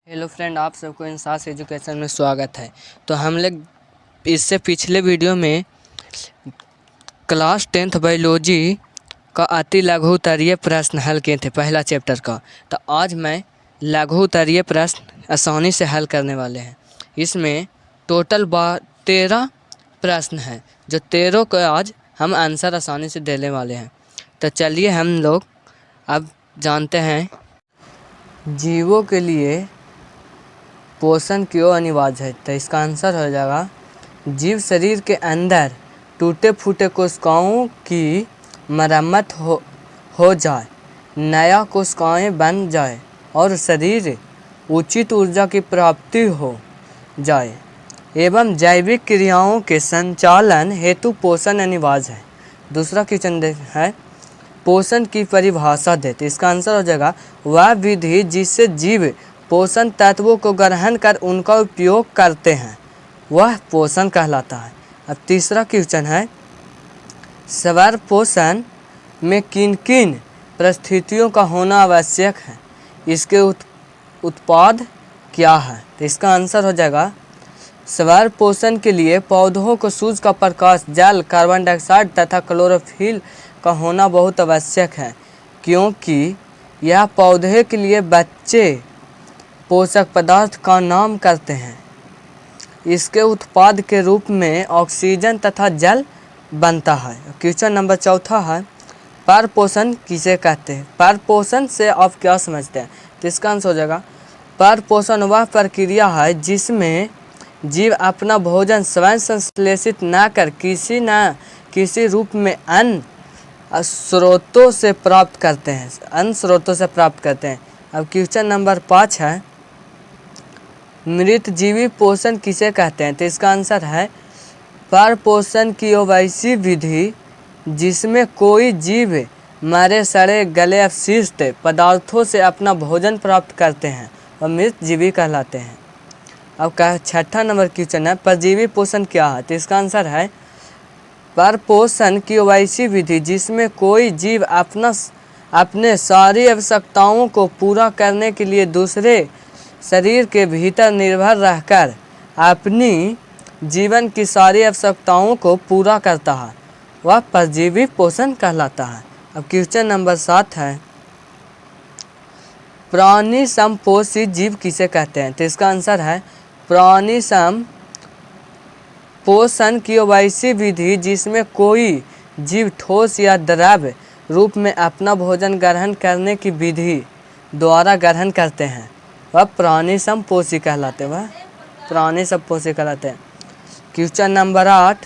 Hello friend, आप सबको INSAS education में स्वागत है। तो हम लोग इससे पिछले वीडियो में क्लास 10th बायोलॉजी का अति लघु उत्तरीय प्रश्न हल किए थे, पहला चैप्टर का। तो आज मैं लघु उत्तरीय प्रश्न आसानी से हल करने वाले हैं। इसमें टोटल 13 प्रश्न हैं, जो 13 को आज हम आंसर आसानी से देने वाले हैं। तो चलिए हम लोग अब जानते हैं जीवों के लिए पोषण क्यों अनिवार्य है। तो इसका आंसर हो जाएगा, जीव शरीर के अंदर टूटे फूटे कोशिकाओं की मरम्मत हो जाए, नया कोशिकाएं बन जाए और शरीर उचित ऊर्जा की प्राप्ति हो जाए एवं जैविक क्रियाओं के संचालन हेतु पोषण अनिवार्य है। दूसरा क्वेश्चन है, पोषण की परिभाषा देते। इसका आंसर हो जाएगा, वह विधि जिससे जीव पोषण तत्वों को ग्रहण कर उनका उपयोग करते हैं वह पोषण कहलाता है। अब तीसरा क्वेश्चन है, स्वर पोषण में किन किन परिस्थितियों का होना आवश्यक है, इसके उत्पाद क्या है। तो इसका आंसर हो जाएगा, स्वर पोषण के लिए पौधों को सूरज का प्रकाश, जल, कार्बन डाइऑक्साइड तथा क्लोरोफिल का होना बहुत आवश्यक है, क्योंकि यह पौधे के लिए बच्चे पोषक पदार्थ का नाम करते हैं। इसके उत्पाद के रूप में ऑक्सीजन तथा जल बनता है। क्वेश्चन नंबर चौथा है, परपोषण किसे कहते हैं। परपोषण से आप क्या समझते हैं। तो इसका आंसर हो जाएगा, परपोषण वह प्रक्रिया है जिसमें जीव अपना भोजन स्वयं संश्लेषित न कर किसी रूप में अन्य स्रोतों से प्राप्त करते हैं। अब क्वेश्चन नंबर 5 है, मृत जीवी पोषण किसे कहते हैं। तो इसका आंसर है, परपोषण की वैसी विधि जिसमें कोई जीव मरे सड़े गले अवशिष्ट पदार्थों से अपना भोजन प्राप्त करते हैं और मृत जीवी कहलाते हैं। अब छठा नंबर क्वेश्चन है, परजीवी पोषण क्या है। तो इसका आंसर है, परपोषण की वैसी विधि जिसमें कोई जीव अपने सारी आवश्यकताओं को पूरा करने के लिए दूसरे शरीर के भीतर निर्भर रहकर अपनी जीवन की सारी आवश्यकताओं को पूरा करता है वह परजीवी पोषण कहलाता है। अब क्वेश्चन नंबर 7 है, प्राणी समपोषी जीव किसे कहते हैं। तो इसका आंसर है, प्राणी समपोषण की वैसी विधि जिसमें कोई जीव ठोस या द्रव्य रूप में अपना भोजन ग्रहण करने की विधि द्वारा ग्रहण करते हैं वह प्राणी समपोषी कहलाते हैं। क्वेश्चन नंबर 8,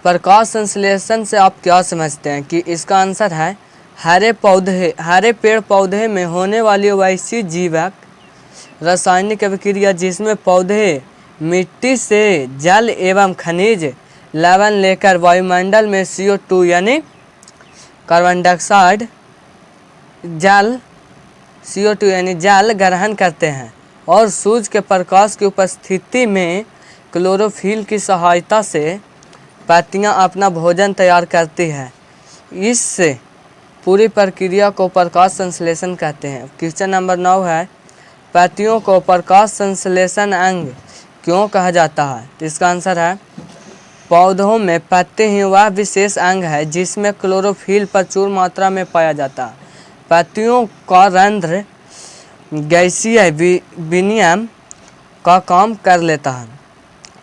प्रकाश संश्लेषण से आप क्या समझते हैं। कि इसका आंसर है, हरे पेड़ पौधे में होने वाली वैसी जीवक रासायनिक अभिक्रिया जिसमें पौधे मिट्टी से जल एवं खनिज लवण लेकर वायुमंडल में CO2 यानी कार्बन डाइऑक्साइड जल ग्रहण करते हैं और सूरज के प्रकाश की उपस्थिति में क्लोरोफिल की सहायता से पत्तियां अपना भोजन तैयार करती है। इस पूरी प्रक्रिया को प्रकाश संश्लेषण कहते हैं। क्वेश्चन नंबर 9 है, पत्तियों को प्रकाश संश्लेषण अंग क्यों कहा जाता है। तो इसका आंसर है, पौधों में पत्ते ही वह विशेष अंग है जिसमें क्लोरोफिल प्रचुर मात्रा में पाया जाता है। पत्तियों का रंध्र गैसीय विनिमय का काम कर लेता है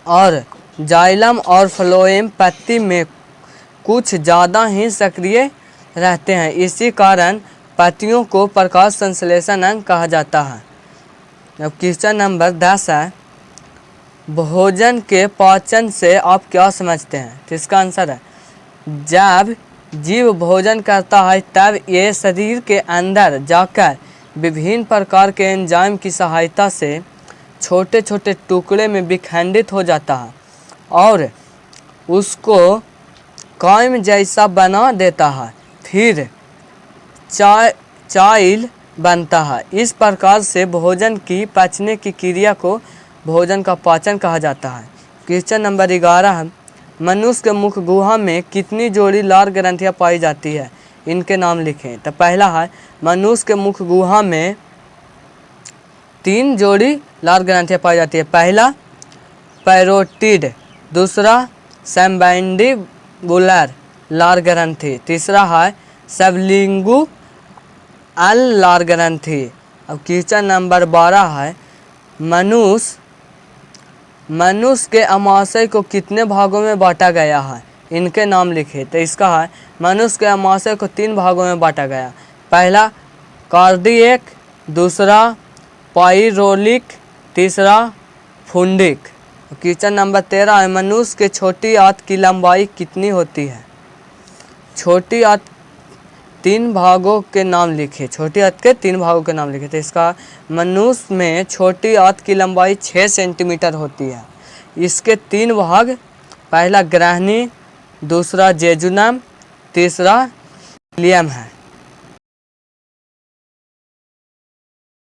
और जाइलम और फ्लोएम पत्ती में कुछ ज़्यादा ही सक्रिय रहते हैं। इसी कारण पत्तियों को प्रकाश संश्लेषण अंग कहा जाता है। अब क्वेश्चन नंबर 10 है, भोजन के पाचन से आप क्या समझते हैं। तो इसका आंसर है, जब जीव भोजन करता है तब ये शरीर के अंदर जाकर विभिन्न प्रकार के एंजाइम की सहायता से छोटे छोटे टुकड़े में विखंडित हो जाता है और उसको कायम जैसा बना देता है, फिर चाइल बनता है। इस प्रकार से भोजन की पचने की क्रिया को भोजन का पाचन कहा जाता है। क्वेश्चन नंबर 11 है, मनुष्य के मुख गुहा में कितनी जोड़ी लार ग्रंथियां पाई जाती है, इनके नाम लिखें। तो पहला है, मनुष्य के मुख गुहा में 3 जोड़ी लार ग्रंथियाँ पाई जाती है। पहला पैरोटिड, दूसरा सैम्बैंडिबुलर लार ग्रंथि, तीसरा है सबलिंगुअल लार ग्रंथि। अब क्वेश्चन नंबर 12 है मनुष्य के अमाशय को कितने भागों में बांटा गया है, इनके नाम लिखे। तो इसका है मनुष्य के अमाशय को 3 भागों में बांटा गया। पहला कार्डियक, दूसरा पाइरोलिक, तीसरा फुंडिक। क्वेश्चन नंबर 13 है मनुष्य के छोटी आंत की लंबाई कितनी होती है। छोटी आंत 3 भागों के नाम लिखे, छोटी आंत के 3 भागों के नाम लिखे। तो इसका मनुष्य में छोटी आंत की लंबाई 6 सेंटीमीटर होती है। इसके 3 भाग, पहला ग्रहणी, दूसरा जेजुनम, तीसरा इलियम है।